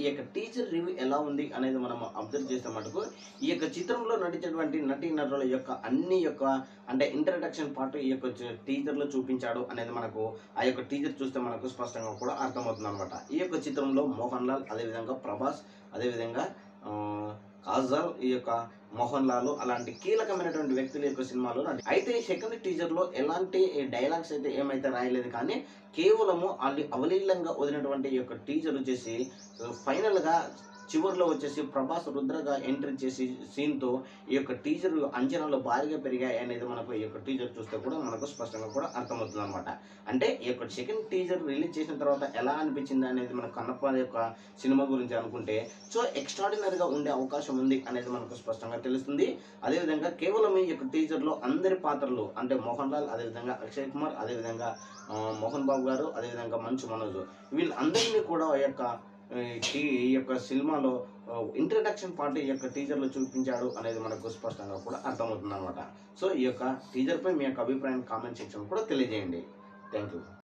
ఈ యొక్క teaser review ఎలా ఉంది అనేది మనం అబ్జర్వ్ చేస్తే మటుకు ఈ యొక్క చిత్రంలో నటించినటువంటి నటీనటుల యొక్క అన్ని యొక్క అంటే ఇంట్రడక్షన్ పార్ట్ ఈ యొక్క టీజర్లో చూపించాడు అనేది మనకు ఆ యొక్క టీజర్ చూస్తే మనకు స్పష్టంగా కూడా అర్థమవుతుంది అనమాట. ఈ యొక్క చిత్రంలో మోహన్ లాల్, అదేవిధంగా ప్రభాస్, అదేవిధంగా కాజల్, ఈ యొక్క మోహన్ లాల్ అలాంటి కీలకమైనటువంటి వ్యక్తుల యొక్క సినిమాలో అయితే సెకండ్ టీజర్లో ఎలాంటి డైలాగ్స్ అయితే ఏమైతే రాయలేదు, కానీ కేవలము అవలీలంగా వదిలినటువంటి ఈ యొక్క టీజర్ వచ్చేసి ఫైనల్గా చివరిలో వచ్చేసి ప్రభాస్ రుద్రగా ఎంట్రీ చేసి సీన్తో ఈ యొక్క టీజర్ అంచనాలు భారీగా పెరిగాయి అనేది మనకు ఈ యొక్క టీజర్ చూస్తే కూడా మనకు స్పష్టంగా కూడా అర్థమవుతుంది అనమాట. అంటే ఈ యొక్క సెకండ్ టీజర్ రిలీజ్ చేసిన తర్వాత ఎలా అనిపించింది అనేది మన కన్నప్ప యొక్క సినిమా గురించి అనుకుంటే సో ఎక్స్ట్రాడినరీగా ఉండే అవకాశం ఉంది అనేది మనకు స్పష్టంగా తెలుస్తుంది. అదేవిధంగా కేవలం ఈ యొక్క టీజర్లో అందరి పాత్రలు అంటే మోహన్ లాల్, అదేవిధంగా అక్షయ్ కుమార్, అదేవిధంగా మోహన్ బాబు గారు, అదేవిధంగా మంచు మనోజ్, వీళ్ళందరినీ కూడా ఈ యొక్క సినిమాలో ఇంట్రడక్షన్ పార్ట్ ఈ యొక్క టీజర్లో చూపించాడు అనేది మనకు స్పష్టంగా కూడా అర్థమవుతుంది అనమాట. సో ఈ యొక్క టీజర్పై మీ యొక్క అభిప్రాయం కామెంట్ సెక్షన్ కూడా తెలియజేయండి. Thank you.